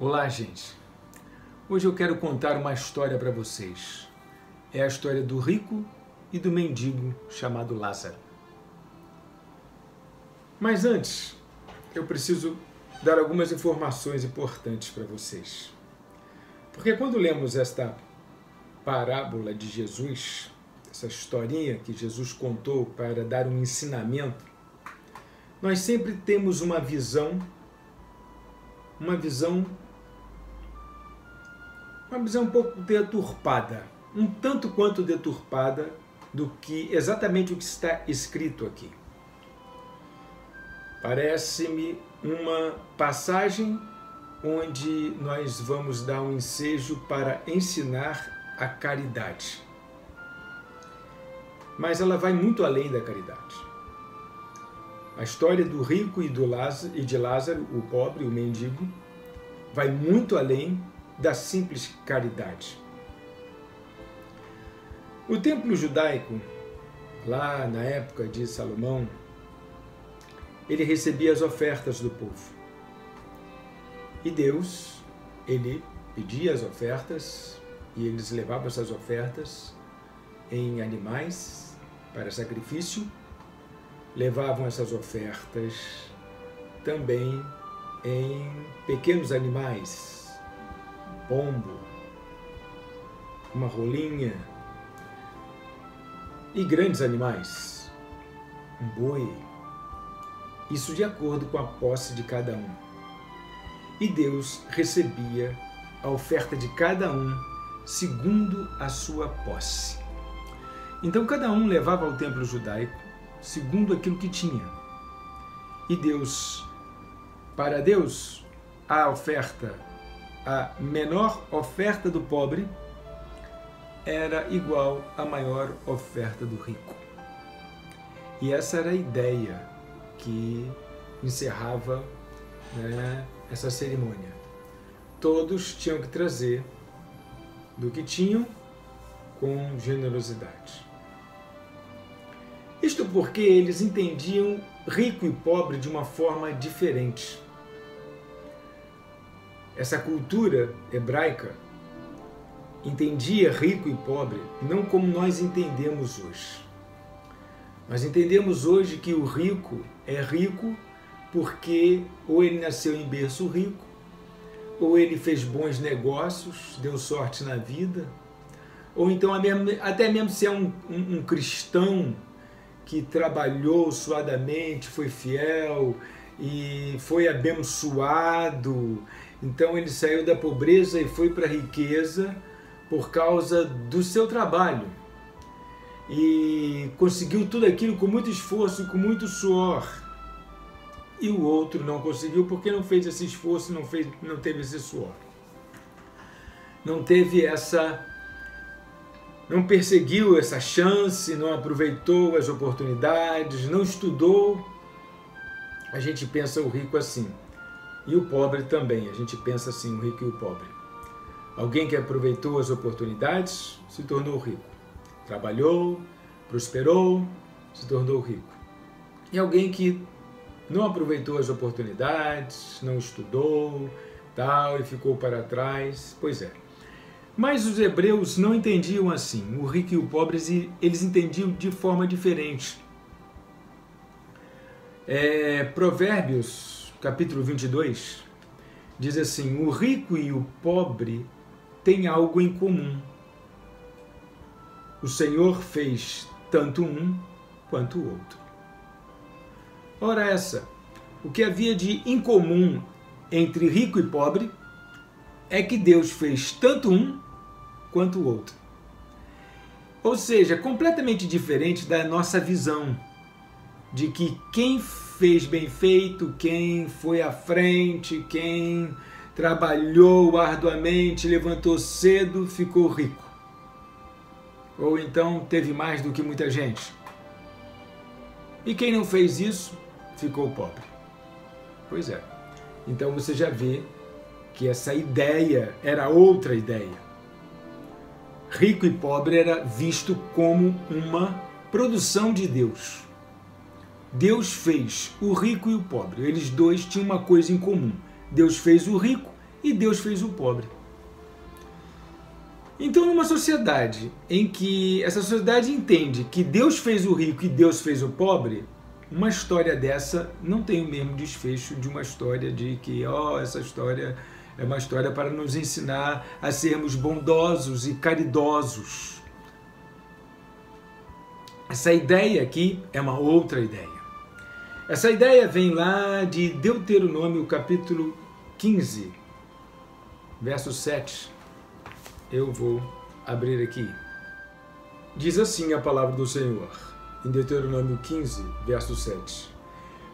Olá, gente. Hoje eu quero contar uma história para vocês. É a história do rico e do mendigo chamado Lázaro. Mas antes, eu preciso dar algumas informações importantes para vocês. Porque quando lemos esta parábola de Jesus, essa historinha que Jesus contou para dar um ensinamento, nós sempre temos uma visão um pouco deturpada, um tanto quanto deturpada do que exatamente o que está escrito aqui. Parece-me uma passagem onde nós vamos dar um ensejo para ensinar a caridade. Mas ela vai muito além da caridade. A história do rico e de Lázaro, o pobre, o mendigo, vai muito além da simples caridade. O templo judaico, lá na época de Salomão, ele recebia as ofertas do povo. E Deus, ele pedia as ofertas e eles levavam essas ofertas em animais para sacrifício, levavam essas ofertas também em pequenos animais, pombo, uma rolinha, e grandes animais, um boi, isso de acordo com a posse de cada um. E Deus recebia a oferta de cada um segundo a sua posse. Então cada um levava ao templo judaico segundo aquilo que tinha. E Deus, para Deus, a menor oferta do pobre era igual à maior oferta do rico. E essa era a ideia que encerrava, essa cerimônia. Todos tinham que trazer do que tinham com generosidade. Isto porque eles entendiam rico e pobre de uma forma diferente. Essa cultura hebraica entendia rico e pobre não como nós entendemos hoje. Nós entendemos hoje que o rico é rico porque ou ele nasceu em berço rico, ou ele fez bons negócios, deu sorte na vida, ou então até mesmo se é um cristão que trabalhou suadamente, foi fiel e foi abençoado. Então ele saiu da pobreza e foi para a riqueza por causa do seu trabalho. E conseguiu tudo aquilo com muito esforço e com muito suor. E o outro não conseguiu porque não fez esse esforço, não teve esse suor. Não perseguiu essa chance, não aproveitou as oportunidades, não estudou. A gente pensa o rico assim. E o pobre também, a gente pensa assim, o rico e o pobre. Alguém que aproveitou as oportunidades se tornou rico. Trabalhou, prosperou, se tornou rico. E alguém que não aproveitou as oportunidades, não estudou, e ficou para trás, pois é. Mas os hebreus não entendiam assim. O rico e o pobre, eles entendiam de forma diferente. Provérbios, capítulo 22, diz assim: o rico e o pobre têm algo em comum. O Senhor fez tanto um quanto o outro. Ora o que havia de incomum entre rico e pobre é que Deus fez tanto um quanto o outro. Ou seja, completamente diferente da nossa visão de que quem fez bem feito, quem foi à frente, quem trabalhou arduamente, levantou cedo, ficou rico. Ou então teve mais do que muita gente. E quem não fez isso, ficou pobre. Pois é. Então você já vê que essa ideia era outra ideia. Rico e pobre era visto como uma produção de Deus. Deus fez o rico e o pobre. Eles dois tinham uma coisa em comum. Deus fez o rico e Deus fez o pobre. Então, numa sociedade em que essa sociedade entende que Deus fez o rico e Deus fez o pobre, uma história dessa não tem o mesmo desfecho de uma história de que, essa história é uma história para nos ensinar a sermos bondosos e caridosos. Essa ideia aqui é uma outra ideia. Essa ideia vem lá de Deuteronômio, capítulo 15, verso 7. Eu vou abrir aqui. Diz assim a palavra do Senhor, em Deuteronômio 15, verso 7.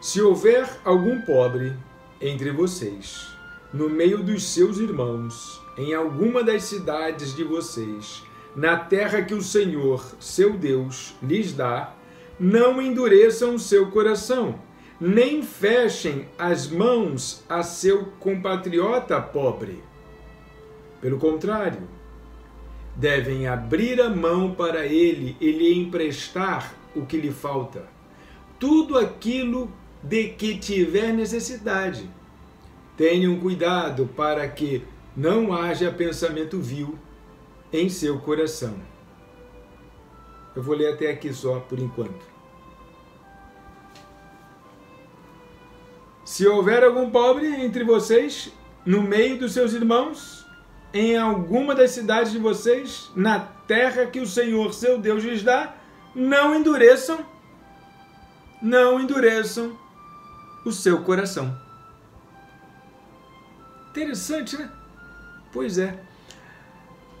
Se houver algum pobre entre vocês, no meio dos seus irmãos, em alguma das cidades de vocês, na terra que o Senhor, seu Deus, lhes dá, não endureçam o seu coração, nem fechem as mãos a seu compatriota pobre. Pelo contrário, devem abrir a mão para ele e lhe emprestar o que lhe falta, tudo aquilo de que tiver necessidade. Tenham cuidado para que não haja pensamento vil em seu coração. Eu vou ler até aqui só por enquanto. Se houver algum pobre entre vocês, no meio dos seus irmãos, em alguma das cidades de vocês, na terra que o Senhor, seu Deus, lhes dá, não endureçam o seu coração. Interessante, né? Pois é.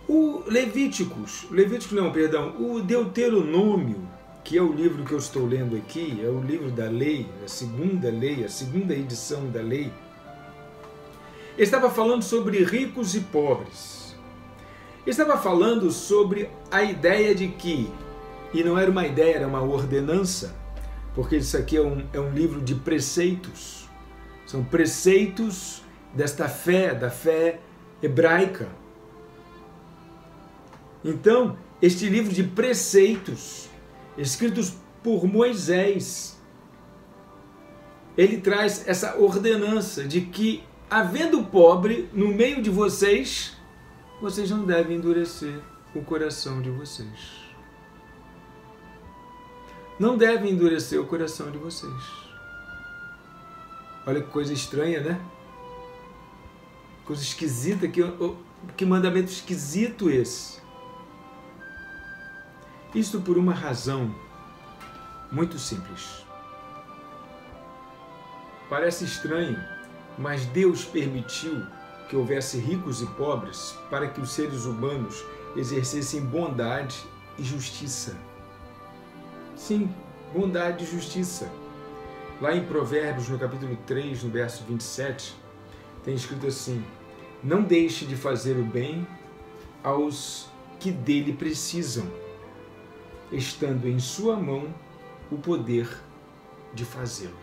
O Deuteronômio, que é o livro que eu estou lendo aqui, é o livro da lei, a segunda edição da lei, estava falando sobre ricos e pobres. Estava falando sobre a ideia de que, e não era uma ideia, era uma ordenança, porque isso aqui é um livro de preceitos. São preceitos desta fé, da fé hebraica. Então, este livro de preceitos, escritos por Moisés, ele traz essa ordenança de que, havendo pobre no meio de vocês, vocês não devem endurecer o coração de vocês. Não devem endurecer o coração de vocês. Olha que coisa estranha, né? Coisa esquisita, que mandamento esquisito esse. Isto por uma razão muito simples. Parece estranho, mas Deus permitiu que houvesse ricos e pobres para que os seres humanos exercessem bondade e justiça. Sim, bondade e justiça. Lá em Provérbios, no capítulo 3, no verso 27, tem escrito assim: não deixe de fazer o bem aos que dele precisam, estando em sua mão o poder de fazê-lo.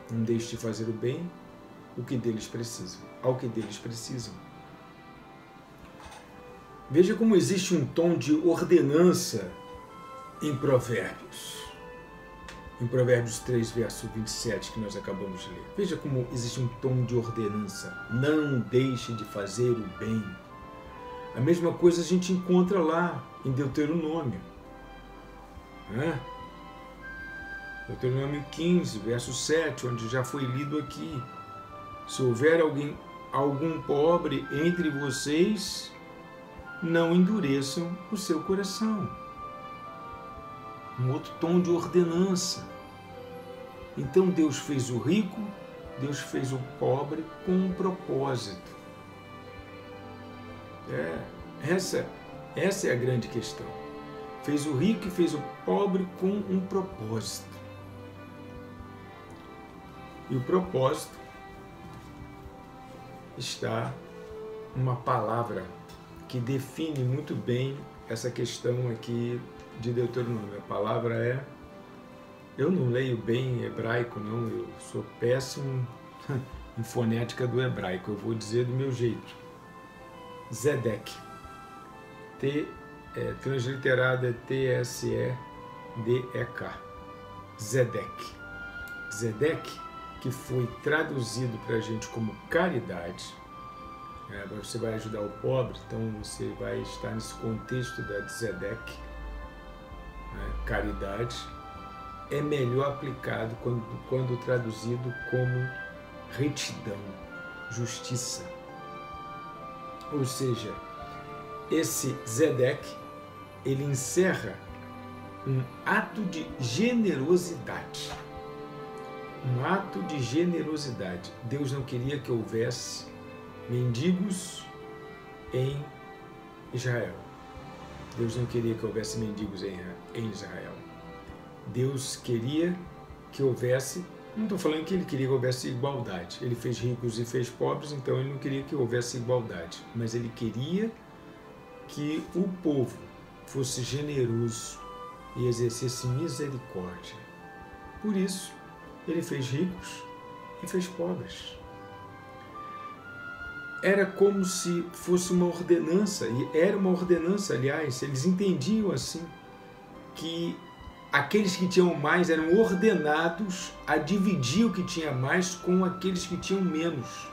Não deixe de fazer o bem ao que deles precisam. Veja como existe um tom de ordenança em Provérbios. Em Provérbios 3, verso 27, que nós acabamos de ler. Veja como existe um tom de ordenança. Não deixe de fazer o bem. A mesma coisa a gente encontra lá em Deuteronômio. Deuteronômio 15, verso 7, onde já foi lido aqui. Se houver algum pobre entre vocês, não endureçam o seu coração. Um outro tom de ordenança. Então Deus fez o rico, Deus fez o pobre com um propósito. Essa é a grande questão. Fez o rico e fez o pobre com um propósito. E o propósito está numa palavra que define muito bem essa questão aqui de Deuteronômio. A palavra é... Eu não leio bem hebraico, não. Eu sou péssimo em fonética do hebraico. Eu vou dizer do meu jeito. Zedek. Transliterado é T-S-E-D-E-K. Zedek. Zedek, que foi traduzido para a gente como caridade, Você vai ajudar o pobre, então você vai estar nesse contexto da tzedek, caridade, é melhor aplicado quando traduzido como retidão, justiça. Ou seja, esse tzedek, ele encerra um ato de generosidade. Um ato de generosidade. Deus não queria que houvesse mendigos em Israel. Deus não queria que houvesse mendigos em Israel. Deus queria que houvesse, não estou falando que ele queria que houvesse igualdade. Ele fez ricos e fez pobres, então ele não queria que houvesse igualdade. Mas ele queria que o povo fosse generoso e exercesse misericórdia. Por isso, ele fez ricos e fez pobres. Era como se fosse uma ordenança, e era uma ordenança, aliás, eles entendiam assim, que aqueles que tinham mais eram ordenados a dividir o que tinha mais com aqueles que tinham menos,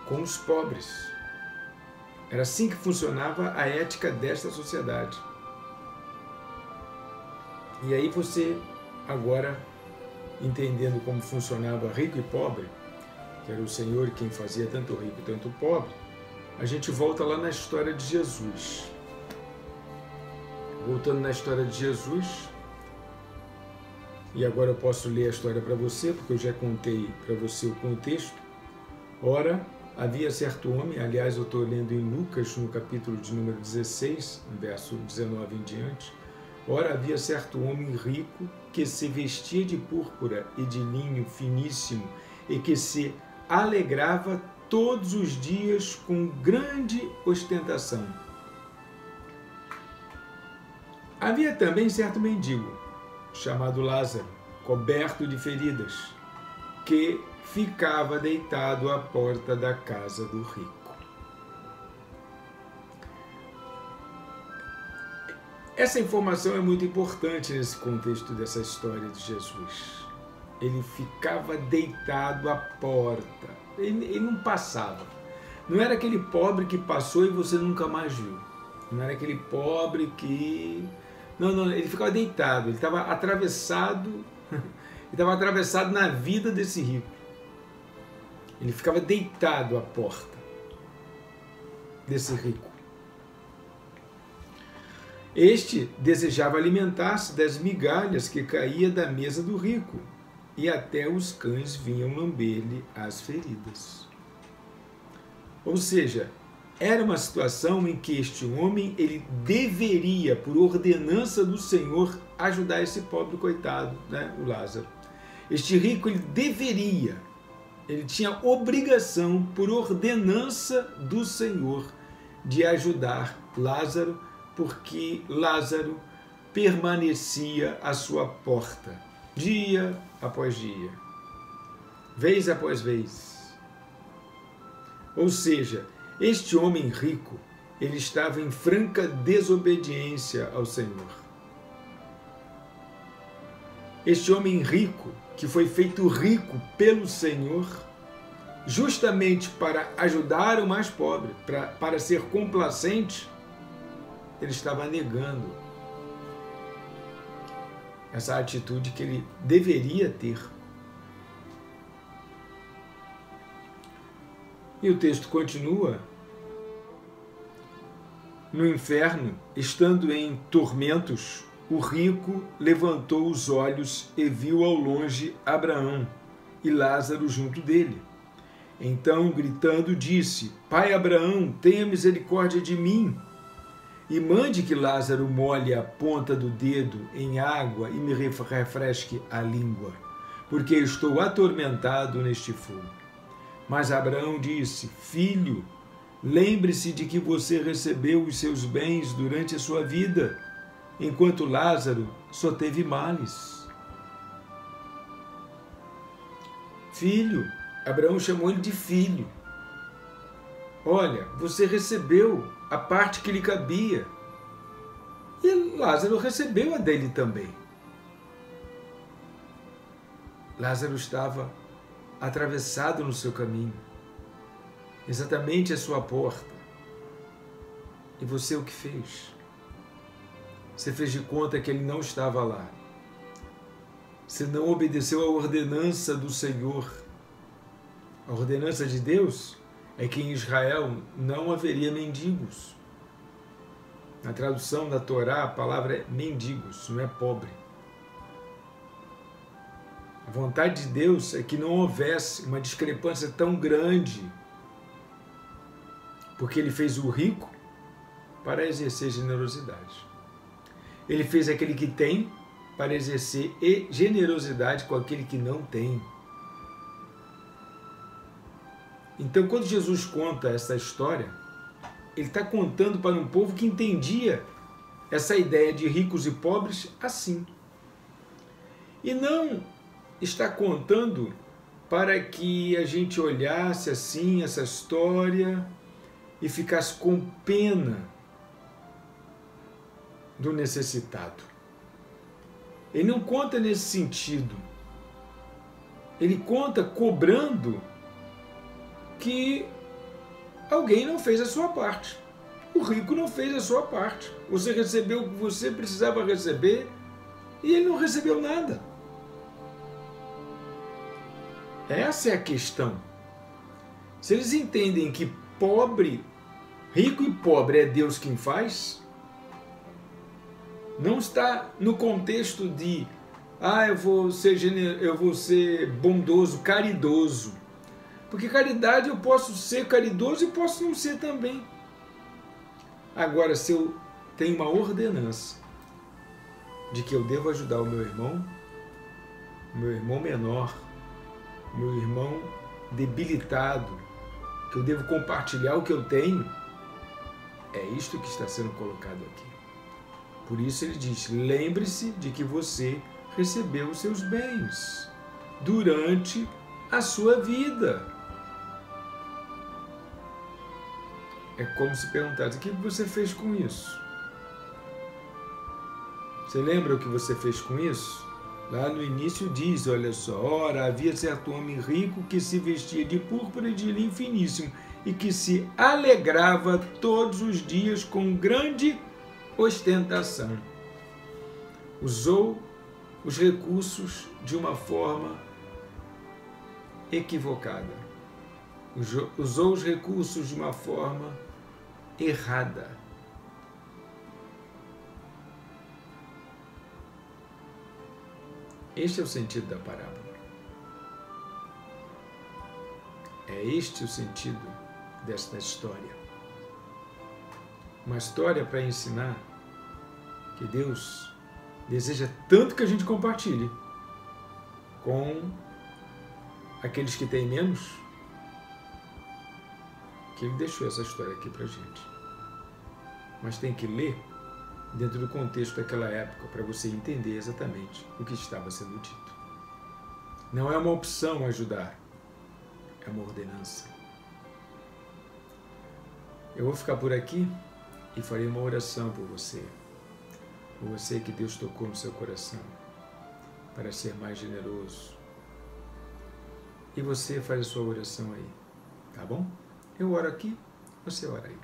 com os pobres. Era assim que funcionava a ética desta sociedade. E aí você, agora, entendendo como funcionava rico e pobre, que era o Senhor quem fazia tanto o rico tanto o pobre, a gente volta lá na história de Jesus. Voltando na história de Jesus, e agora eu posso ler a história para você, porque eu já contei para você o contexto. Ora, havia certo homem, aliás eu estou lendo em Lucas, no capítulo de número 16, no verso 19 em diante. Ora, havia certo homem rico que se vestia de púrpura e de linho finíssimo e que se alegrava todos os dias com grande ostentação. Havia também certo mendigo, chamado Lázaro, coberto de feridas, que ficava deitado à porta da casa do rico. Essa informação é muito importante nesse contexto dessa história de Jesus. Ele ficava deitado à porta, ele não passava. Não era aquele pobre que passou e você nunca mais viu. Não era aquele pobre que... Não, ele ficava deitado, ele estava atravessado, na vida desse rico. Ele ficava deitado à porta desse rico. Este desejava alimentar-se das migalhas que caía da mesa do rico, e até os cães vinham lamber-lhe as feridas. Ou seja, era uma situação em que este homem, ele deveria, por ordenança do Senhor, ajudar esse pobre coitado, o Lázaro. Este rico, ele deveria, ele tinha obrigação, por ordenança do Senhor, de ajudar Lázaro, porque Lázaro permanecia à sua porta, dia após dia, vez após vez. Ou seja, este homem rico, ele estava em franca desobediência ao Senhor. Este homem rico, que foi feito rico pelo Senhor, justamente para ajudar o mais pobre, para ser complacente, ele estava negando essa atitude que ele deveria ter. E o texto continua. No inferno, estando em tormentos, o rico levantou os olhos e viu ao longe Abraão e Lázaro junto dele. Então, gritando, disse: Pai Abraão, tenha misericórdia de mim, e mande que Lázaro molhe a ponta do dedo em água e me refresque a língua, porque estou atormentado neste fogo. Mas Abraão disse: Filho, lembre-se de que você recebeu os seus bens durante a sua vida, enquanto Lázaro só teve males. Filho, Abraão chamou ele de filho. Olha, você recebeu a parte que lhe cabia. E Lázaro recebeu a dele também. Lázaro estava atravessado no seu caminho. exatamente à sua porta. E você o que fez? Você fez de conta que ele não estava lá. Você não obedeceu à ordenança do Senhor. A ordenança de Deus é que em Israel não haveria mendigos. Na tradução da Torá, a palavra é mendigos, não é pobre. A vontade de Deus é que não houvesse uma discrepância tão grande, porque ele fez o rico para exercer generosidade. Ele fez aquele que tem para exercer generosidade com aquele que não tem. Então, quando Jesus conta essa história, ele está contando para um povo que entendia essa ideia de ricos e pobres assim. E não está contando para que a gente olhasse assim essa história e ficasse com pena do necessitado. Ele não conta nesse sentido. Ele conta cobrando que alguém não fez a sua parte. O rico não fez a sua parte. Você recebeu o que você precisava receber e ele não recebeu nada. Essa é a questão. Se eles entendem que rico e pobre é Deus quem faz, não está no contexto de eu vou ser bondoso, caridoso. Porque caridade eu posso ser caridoso e posso não ser também. Agora, se eu tenho uma ordenança de que eu devo ajudar o meu irmão menor, meu irmão debilitado, que eu devo compartilhar o que eu tenho, é isto que está sendo colocado aqui. Por isso ele diz, lembre-se de que você recebeu os seus bens durante a sua vida. É como se perguntasse, o que você fez com isso? Você lembra o que você fez com isso? Lá no início diz, olha só, ora, havia certo homem rico que se vestia de púrpura e de linho finíssimo e que se alegrava todos os dias com grande ostentação. Usou os recursos de uma forma equivocada. Usou os recursos de uma forma errada. Este é o sentido da parábola. É este o sentido desta história. Uma história para ensinar que Deus deseja tanto que a gente compartilhe com aqueles que têm menos, que Ele deixou essa história aqui para a gente. Mas tem que ler dentro do contexto daquela época para você entender exatamente o que estava sendo dito. Não é uma opção ajudar, é uma ordenança. Eu vou ficar por aqui e farei uma oração por você que Deus tocou no seu coração para ser mais generoso. E você faz a sua oração aí, tá bom? Eu oro aqui, você ora aí.